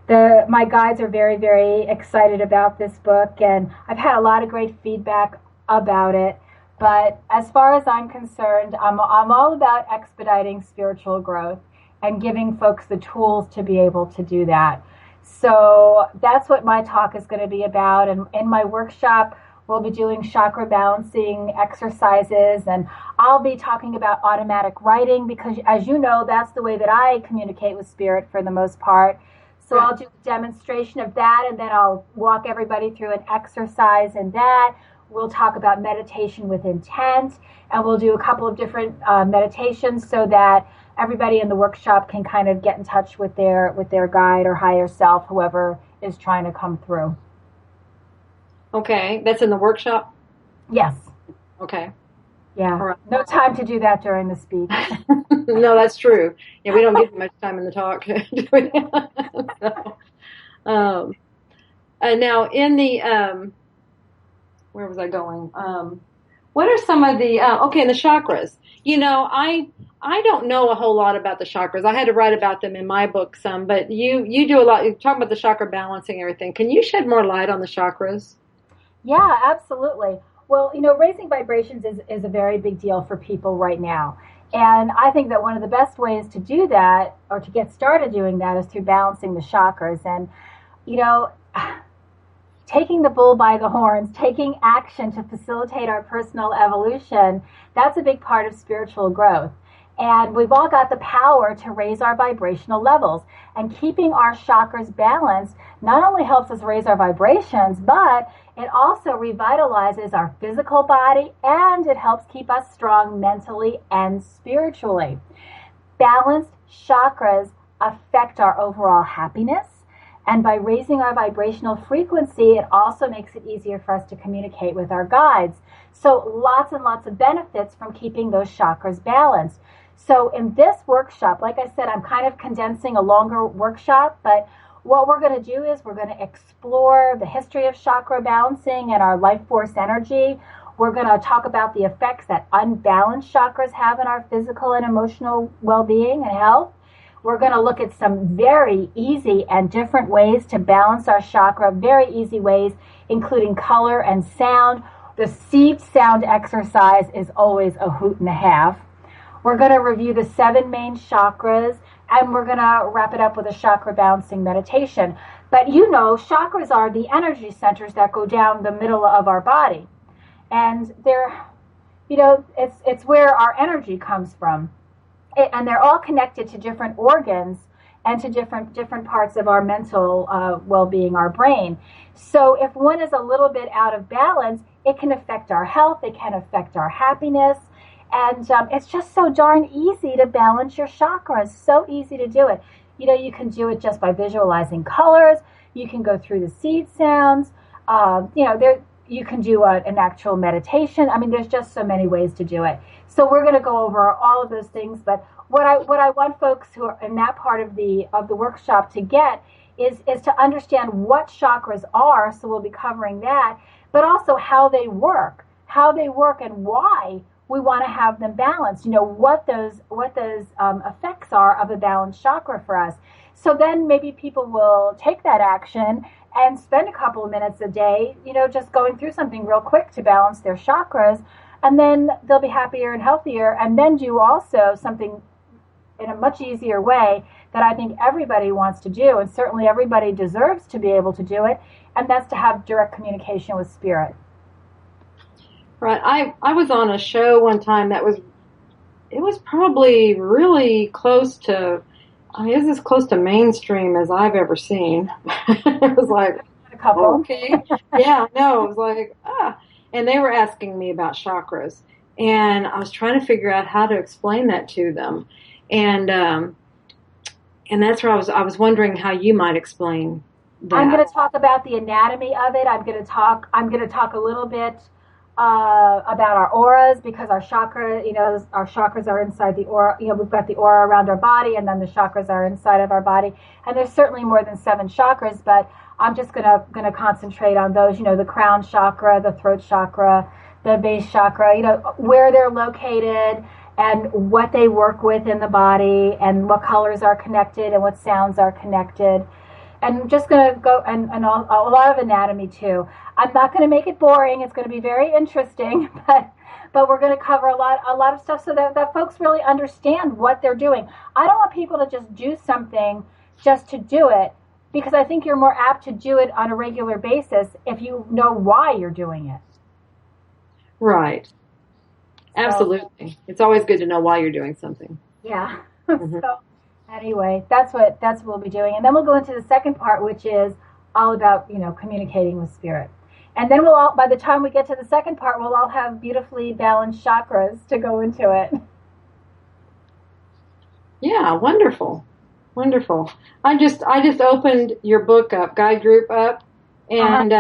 my guides are very, very excited about this book, and I've had a lot of great feedback about it. But as far as I'm concerned, I'm all about expediting spiritual growth and giving folks the tools to be able to do that. So that's what my talk is going to be about. And in my workshop, we'll be doing chakra balancing exercises, and I'll be talking about automatic writing because, as you know, that's the way that I communicate with spirit for the most part. So I'll do a demonstration of that, and then I'll walk everybody through an exercise in that. We'll talk about meditation with intent, and we'll do a couple of different meditations so that everybody in the workshop can kind of get in touch with their guide or higher self, whoever is trying to come through. Okay, that's in the workshop? Yes. Okay. Yeah. All right. No time to do that during the speech. No, that's true. Yeah, we don't get much time in the talk. So, um, now in the where was I going? What are some of the okay, the chakras? I don't know a whole lot about the chakras. I had to write about them in my book some, but you do a lot. You talk about the chakra balancing and everything. Can you shed more light on the chakras? Yeah, absolutely. Well, raising vibrations is a very big deal for people right now. And I think that one of the best ways to do that, or to get started doing that, is through balancing the chakras. And, you know, taking the bull by the horns, taking action to facilitate our personal evolution, that's a big part of spiritual growth. And we've all got the power to raise our vibrational levels. And keeping our chakras balanced not only helps us raise our vibrations, but it also revitalizes our physical body, and it helps keep us strong mentally and spiritually. Balanced chakras affect our overall happiness. And by raising our vibrational frequency, it also makes it easier for us to communicate with our guides. So lots and lots of benefits from keeping those chakras balanced. So in this workshop, like I said, I'm kind of condensing a longer workshop, but what we're going to do is we're going to explore the history of chakra balancing and our life force energy. We're going to talk about the effects that unbalanced chakras have in our physical and emotional well-being and health. We're going to look at some very easy and different ways to balance our chakra, very easy ways, including color and sound. The seed sound exercise is always a hoot and a half. We're going to review the 7 main chakras, and we're going to wrap it up with a chakra balancing meditation. But chakras are the energy centers that go down the middle of our body. And they're, it's where our energy comes from. And they're all connected to different organs and to different parts of our mental well-being, our brain. So if one is a little bit out of balance, it can affect our health, it can affect our happiness, and it's just so darn easy to balance your chakras, so easy to do it. You can do it just by visualizing colors, you can go through the seed sounds, you can do an actual meditation. I mean, there's just so many ways to do it. So we're going to go over all of those things, but what I want folks who are in that part of the workshop to get is to understand what chakras are, so we'll be covering that, but also how they work and why we want to have them balanced, what those effects are of a balanced chakra for us. So then maybe people will take that action and spend a couple of minutes a day, just going through something real quick to balance their chakras, and then they'll be happier and healthier, and then do also something in a much easier way that I think everybody wants to do, and certainly everybody deserves to be able to do it, and that's to have direct communication with spirit. Right. I was on a show one time it was probably really close to, it was as close to mainstream as I've ever seen. It was like, a couple. Oh, okay. Yeah, no, it was like, and they were asking me about chakras, and I was trying to figure out how to explain that to them. And that's where I was wondering how you might explain that. I'm going to talk about the anatomy of it. I'm going to talk a little bit about our auras, because our chakras are inside the aura. We've got the aura around our body, and then the chakras are inside of our body. And there's certainly more than 7 chakras, but I'm just gonna concentrate on those. The crown chakra, the throat chakra, the base chakra. Where they're located and what they work with in the body, and what colors are connected and what sounds are connected. And I'm just going to go and a lot of anatomy too. I'm not going to make it boring. It's going to be very interesting, but we're going to cover a lot of stuff so that folks really understand what they're doing. I don't want people to just do something just to do it, because I think you're more apt to do it on a regular basis if you know why you're doing it. Right. Absolutely. It's always good to know why you're doing something. Yeah. Mm-hmm. So anyway, that's what we'll be doing. And then we'll go into the second part, which is all about, communicating with spirit. And then by the time we get to the second part, we'll all have beautifully balanced chakras to go into it. Yeah, wonderful. Wonderful. I just opened your book up, guide group up, and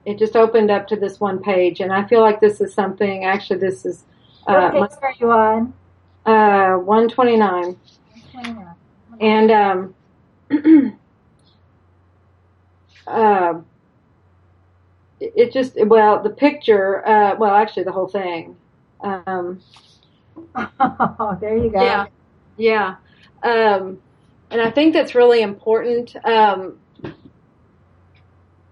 It just opened up to this one page, and I feel like this is something. Actually, this is what page are you on? 129. 129. And it just, well, the picture, well, actually the whole thing. Oh, there you go. Yeah. Yeah. And I think that's really important,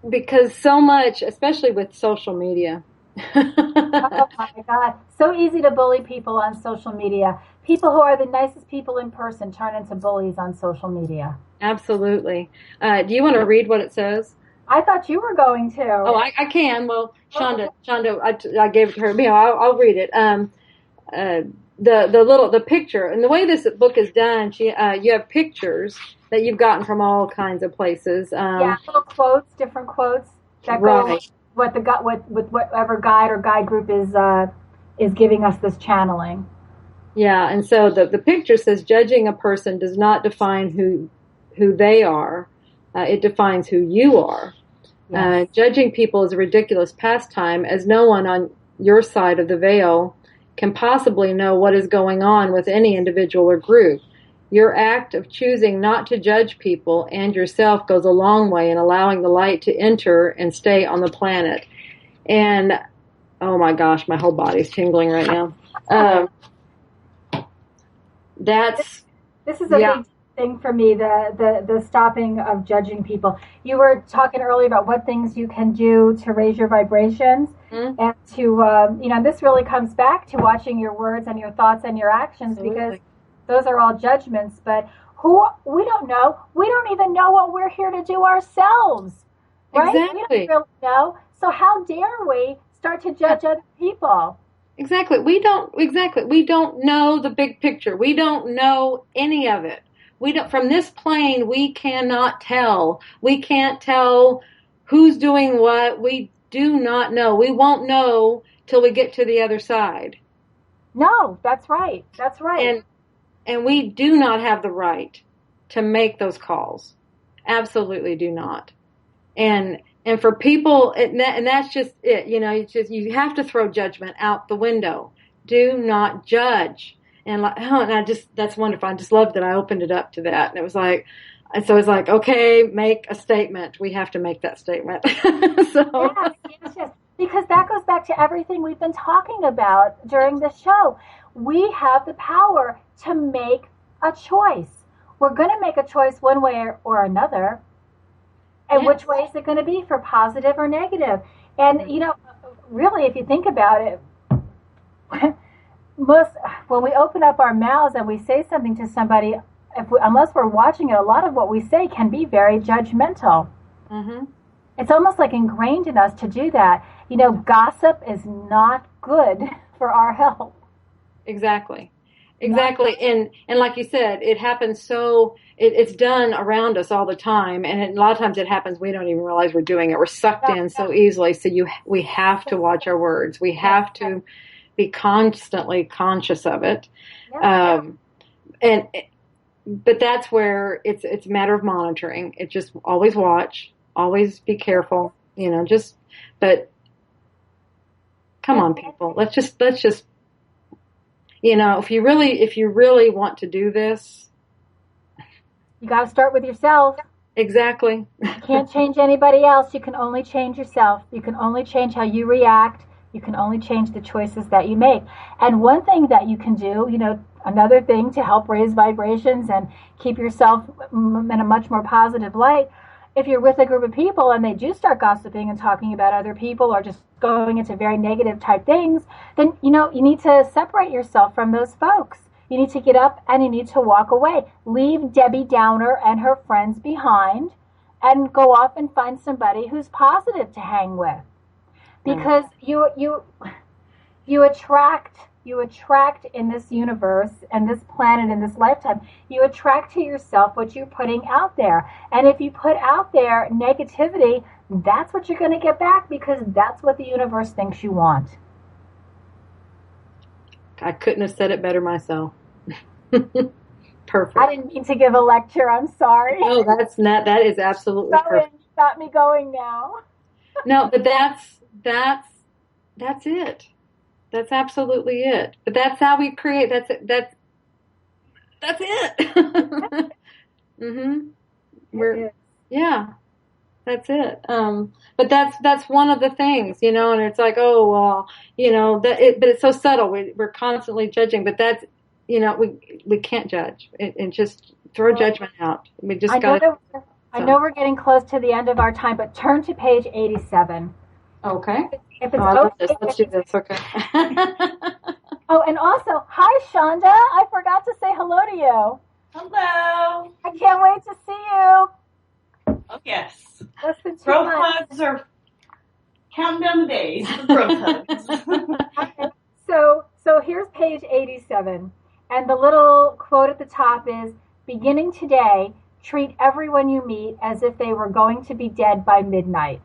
because so much, especially with social media. Oh my God. So easy to bully people on social media. People who are the nicest people in person turn into bullies on social media. Absolutely. Do you want to read what it says? I thought you were going to. Oh, I can. Well, Shonda, I gave it to her. You know, I'll read it. The picture, and the way this book is done, you have pictures that you've gotten from all kinds of places. Yeah, little quotes, different quotes that go with whatever guide or guide group is giving us this channeling. Yeah, and so the picture says, judging a person does not define who they are. It defines who you are. Yes. Judging people is a ridiculous pastime, as no one on your side of the veil can possibly know what is going on with any individual or group. Your act of choosing not to judge people and yourself goes a long way in allowing the light to enter and stay on the planet. And, oh my gosh, my whole body's tingling right now. This is a big thing for me, the stopping of judging people. You were talking earlier about what things you can do to raise your vibrations, and to this really comes back to watching your words and your thoughts and your actions. Absolutely. Because those are all judgments. But we don't know. We don't even know what we're here to do ourselves, right? Exactly. We don't really know. So how dare we start to judge other people? Exactly. We don't know the big picture. We don't know any of it. From this plane, we cannot tell. We can't tell who's doing what. We do not know. We won't know till we get to the other side. No, that's right. That's right. And we do not have the right to make those calls. Absolutely do not. And for people, and that's just it. You know, you have to throw judgment out the window. Do not judge. And that's wonderful. I just loved that I opened it up to that. And it was like, okay, make a statement. We have to make that statement. Yes. Because that goes back to everything we've been talking about during the show. We have the power to make a choice. We're going to make a choice one way or another. And which way is it going to be, for positive or negative? And, really, if you think about it, when we open up our mouths and we say something to somebody, unless we're watching it, a lot of what we say can be very judgmental. Mm-hmm. It's almost like ingrained in us to do that. Gossip is not good for our health. Exactly. And like you said, it happens it's done around us all the time. And a lot of times it happens, we don't even realize we're doing it. We're sucked in so easily. So we have to watch our words. We have to be constantly conscious of it. But that's where it's a matter of monitoring. It just always watch, always be careful, but come on, people, let's just, if you really want to do this, you got to start with yourself. Exactly. You can't change anybody else. You can only change yourself. You can only change how you react. You can only change the choices that you make. And one thing that you can do, another thing to help raise vibrations and keep yourself in a much more positive light, if you're with a group of people and they do start gossiping and talking about other people or just going into very negative type things, then, you need to separate yourself from those folks. You need to get up and you need to walk away. Leave Debbie Downer and her friends behind and go off and find somebody who's positive to hang with. Because you attract in this universe and this planet in this lifetime, you attract to yourself what you're putting out there. And if you put out there negativity, that's what you're going to get back, because that's what the universe thinks you want. I couldn't have said it better myself. Perfect. I didn't mean to give a lecture. I'm sorry. No, that is absolutely perfect. Got me going now. No, but that's it. That's absolutely it. But that's how we create. That's it. Mhm. Yeah, that's it. But that's one of the things, and it's like, oh, well, but it's so subtle. We're constantly judging, but that's, we can't judge and just throw judgment out. We just got. I know we're getting close to the end of our time, but turn to page 87. Okay. If it's okay. Let's do this. Okay. Oh, and also, hi, Shonda. I forgot to say hello to you. Hello. I can't wait to see you. Oh, yes. Less than 2 Growth months. hugs are counting down the days for growth hugs. So here's page 87. And the little quote at the top is, beginning today, treat everyone you meet as if they were going to be dead by midnight.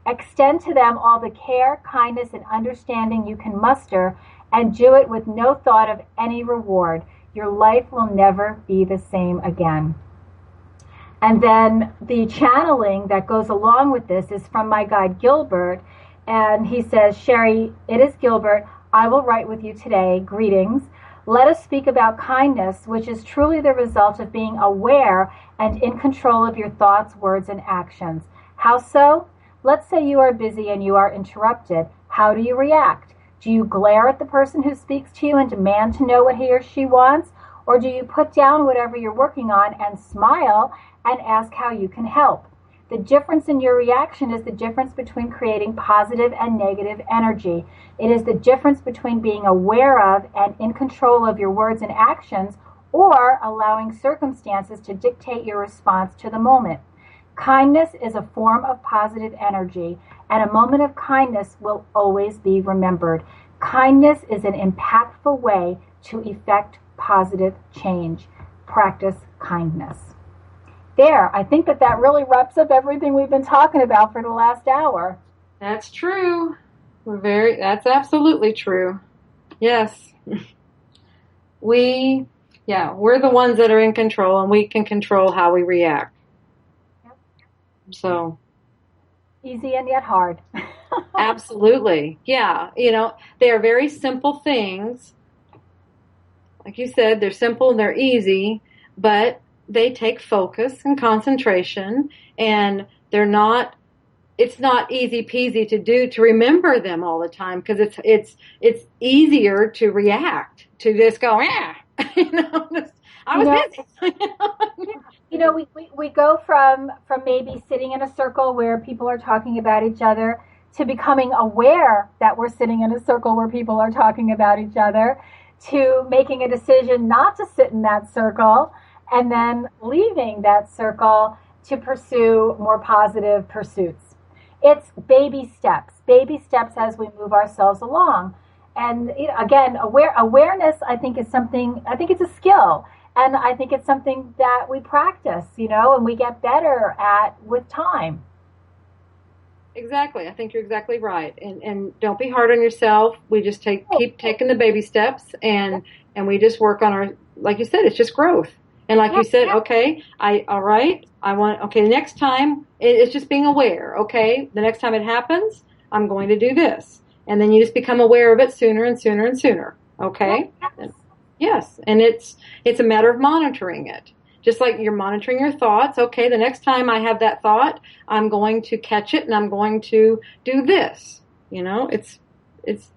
Extend to them all the care, kindness, and understanding you can muster, and do it with no thought of any reward. Your life will never be the same again. And then the channeling that goes along with this is from my guide Gilbert, and he says, Sherri, it is Gilbert. I will write with you today. Greetings. Let us speak about kindness, which is truly the result of being aware and in control of your thoughts, words, and actions. How so? Let's say you are busy and you are interrupted. How do you react? Do you glare at the person who speaks to you and demand to know what he or she wants? Or do you put down whatever you're working on and smile and ask how you can help? The difference in your reaction is the difference between creating positive and negative energy. It is the difference between being aware of and in control of your words and actions, or allowing circumstances to dictate your response to the moment. Kindness is a form of positive energy, and a moment of kindness will always be remembered. Kindness is an impactful way to effect positive change. Practice kindness. There, I think that really wraps up everything we've been talking about for the last hour. That's true. That's absolutely true. Yes. We're the ones that are in control, and we can control how we react. Yep. So. Easy and yet hard. Absolutely. Yeah. They are very simple things. Like you said, they're simple and they're easy, but they take focus and concentration, and it's not easy peasy to remember them all the time, because it's easier to react, to just go, I was busy. We go from maybe sitting in a circle where people are talking about each other to becoming aware that we're sitting in a circle where people are talking about each other, to making a decision not to sit in that circle, and then leaving that circle to pursue more positive pursuits. It's baby steps as we move ourselves along. And again, awareness, I think it's a skill. And I think it's something that we practice, and we get better at with time. Exactly. I think you're exactly right. And don't be hard on yourself. We just keep taking the baby steps, and we just work on like you said, it's just growth. And like you said, okay, next time, it's just being aware. Okay, the next time it happens, I'm going to do this. And then you just become aware of it sooner and sooner and sooner. Okay? Yes. And it's a matter of monitoring it. Just like you're monitoring your thoughts. Okay, the next time I have that thought, I'm going to catch it and I'm going to do this. It's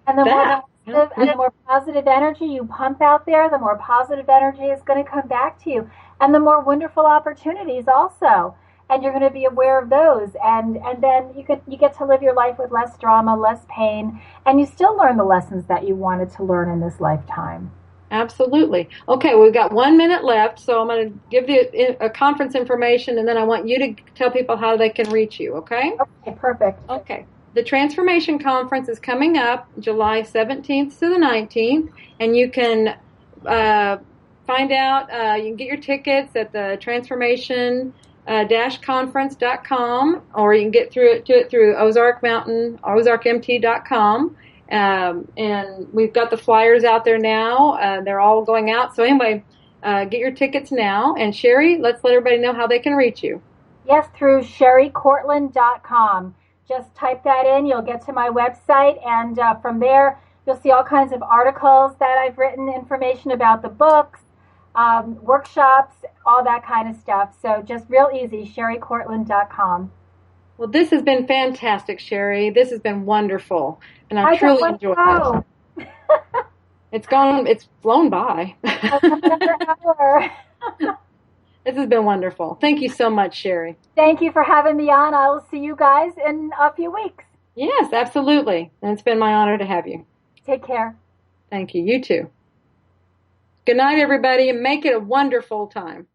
and that. And the more positive energy you pump out there, the more positive energy is going to come back to you. And the more wonderful opportunities also. And you're going to be aware of those. And then you get to live your life with less drama, less pain, and you still learn the lessons that you wanted to learn in this lifetime. Absolutely. Okay, we've got 1 minute left, so I'm going to give you a conference information, and then I want you to tell people how they can reach you, okay? Okay, perfect. Okay. The Transformation Conference is coming up July 17th to the 19th, and you can find out, you can get your tickets at the transformation-conference.com, or you can get to it through ozarkmt.com. And we've got the flyers out there now. They're all going out. So anyway, get your tickets now. And Sherri, let's let everybody know how they can reach you. Yes, through SherriCortland.com. just type that in. You'll get to my website, and from there, you'll see all kinds of articles that I've written, information about the books, workshops, all that kind of stuff. So just real easy, sherricortland.com. Well, this has been fantastic, Sherri. This has been wonderful, and I truly enjoyed it. It's flown by. Another hour. This has been wonderful. Thank you so much, Sherri. Thank you for having me on. I will see you guys in a few weeks. Yes, absolutely. And it's been my honor to have you. Take care. Thank you. You too. Good night, everybody, and make it a wonderful time.